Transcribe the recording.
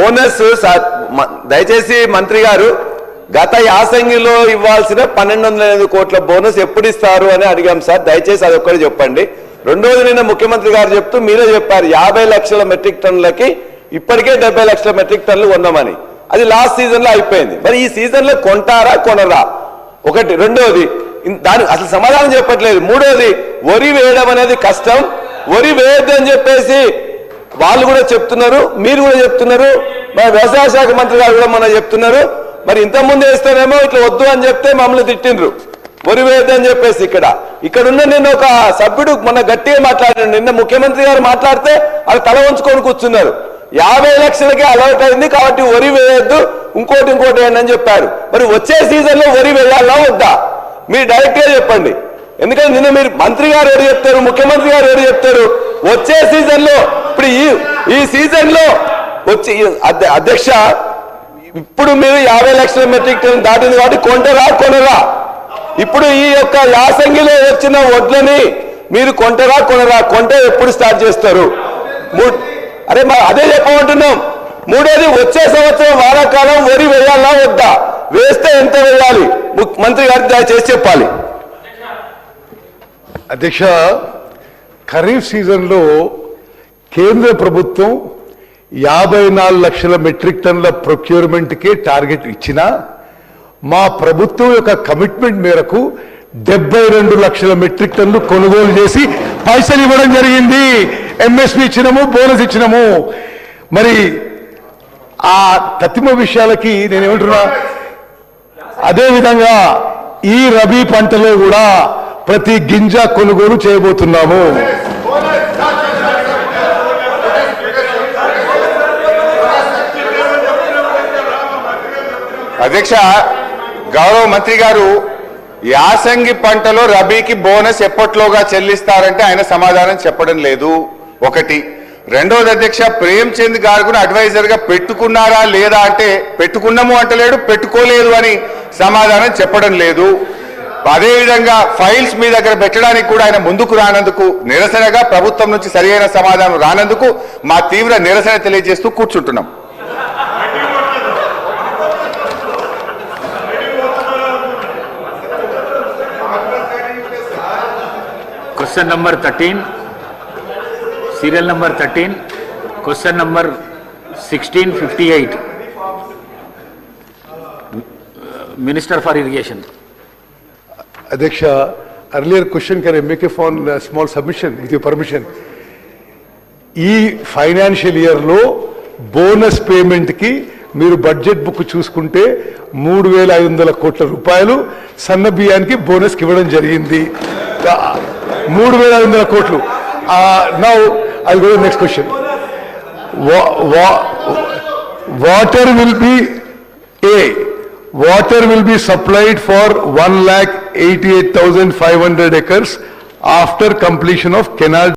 Bonus దయచేసి మంత్రి గారు గత యాసంగిలో ఇవ్వాల్సిన 1208 కోట్ల బోనస్ ఎప్పుడు ఇస్తారు అని అడిగాం సార్. దయచేసి అది ఒక్కటి చెప్పండి. రెండోది నిన్న ముఖ్యమంత్రి గారు చెప్తూ మీరే చెప్పారు 50 లక్షల మెట్రిక్ టన్నులకి ఇప్పటికే 70 లక్షల మెట్రిక్ టన్నులు కొన్నామని. అది లాస్ట్ సీజన్ లో అయిపోయింది. మరి ఈ సీజన్ లో కొంటారా కొనరా ఒకటి. రెండోది దానికి అసలు సమాధానం చెప్పట్లేదు. మూడోది వరి వేయడం అనేది కష్టం, వరి వేయద్దు అని చెప్పేసి వాళ్ళు కూడా చెప్తున్నారు, మీరు కూడా చెప్తున్నారు, మన వ్యవసాయ శాఖ మంత్రి గారు కూడా మన చెప్తున్నారు. మరి ఇంతకుముందు వేస్తేనేమో ఇట్లా వద్దు అని చెప్తే మమ్మల్ని తిట్టిండ్రు వరి వేయద్దు అని చెప్పేసి. ఇక్కడున్న నిన్న ఒక సభ్యుడు మన గట్టిగా మాట్లాడాడు. నిన్న ముఖ్యమంత్రి గారు మాట్లాడితే అది తల వంచుకొని కూర్చున్నారు. 50 లక్షలకే అలౌట్ అయింది కాబట్టి వరి వేయద్దు, ఇంకోటి వేయండి అని చెప్పారు. మరి వచ్చే సీజన్ లో వరి వేయాలా వద్దా మీరు డైరెక్ట్ గా చెప్పండి. ఎందుకంటే నిన్న మీరు మంత్రి గారు ఎవరు చెప్తారు, ముఖ్యమంత్రి గారు ఎవరు చెప్తారు. వచ్చే సీజన్ లో ఇప్పుడు ఈ సీజన్ లో వచ్చి అధ్యక్ష ఇప్పుడు మీరు 50 లక్షల మెట్రిక్ టన్ దాటింది కాబట్టి కొంటారా కొనరా. ఇప్పుడు ఈ యొక్క యాసంగిలో వచ్చిన వడ్లని మీరు కొంటారా కొనరా, కొంటే ఎప్పుడు స్టార్ట్ చేస్తారు? అరే అదే చెప్పమంటున్నాం. మూడోది వచ్చే సంవత్సరం వానాకాలం వరి వేయాలా వద్దా, వేస్తే ఎంత వేయాలి మంత్రి గారికి దయచేసి చెప్పాలి. అధ్యక్ష, ఖరీఫ్ సీజన్లో కేంద్ర ప్రభుత్వం 54 లక్షల మెట్రిక్ టన్నుల ప్రొక్యూర్మెంట్కే టార్గెట్ ఇచ్చినా మా ప్రభుత్వం యొక్క కమిట్మెంట్ మేరకు 72 లక్షల మెట్రిక్ టన్నులు కొనుగోలు చేసి పైసలు ఇవ్వడం జరిగింది. ఎంఎస్పీ ఇచ్చినాము, బోనస్ ఇచ్చినాము. మరి ఆ తత్తిమ విషయాలకి నేనేమంటున్నా, అదేవిధంగా ఈ రబీ పంటలో కూడా ప్రతి గింజ కొనుగోలు చేయబోతున్నాము. అధ్యక్ష, గౌరవ మంత్రి గారు యాసంగి పంటలో రబీకి బోనస్ ఎప్పట్లోగా చెల్లిస్తారంటే ఆయన సమాధానం చెప్పడం లేదు ఒకటి. రెండోది అధ్యక్ష, ప్రేమ్ చంద్ గారు కూడా అడ్వైజర్ గా పెట్టుకున్నారా లేదా అంటే పెట్టుకున్నాము అంటలేడు, పెట్టుకోలేదు అని సమాధానం చెప్పడం లేదు. అదేవిధంగా ఫైల్స్ మీ దగ్గర పెట్టడానికి కూడా ఆయన ముందుకు రానందుకు నిరసనగా ప్రభుత్వం నుంచి సరియైన సమాధానం రానందుకు మా తీవ్ర నిరసన తెలియజేస్తూ కూర్చుంటున్నాం. Question number 13, serial number 13, question number 1658, Minister for Irrigation. Adhyaksha, earlier question, can I make a small submission with your permission? ఈ ఫైనాన్షియల్ ఇయర్ లో బోనస్ పేమెంట్ కి మీరు బడ్జెట్ బుక్ చూసుకుంటే 3500 కోట్ల రూపాయలు సన్న బియ్యానికి బోనస్ ఇవ్వడం జరిగింది. 3500 కోట్లు. Now I go to next question. Water will be supplied for 1,88,500 acres after completion of canal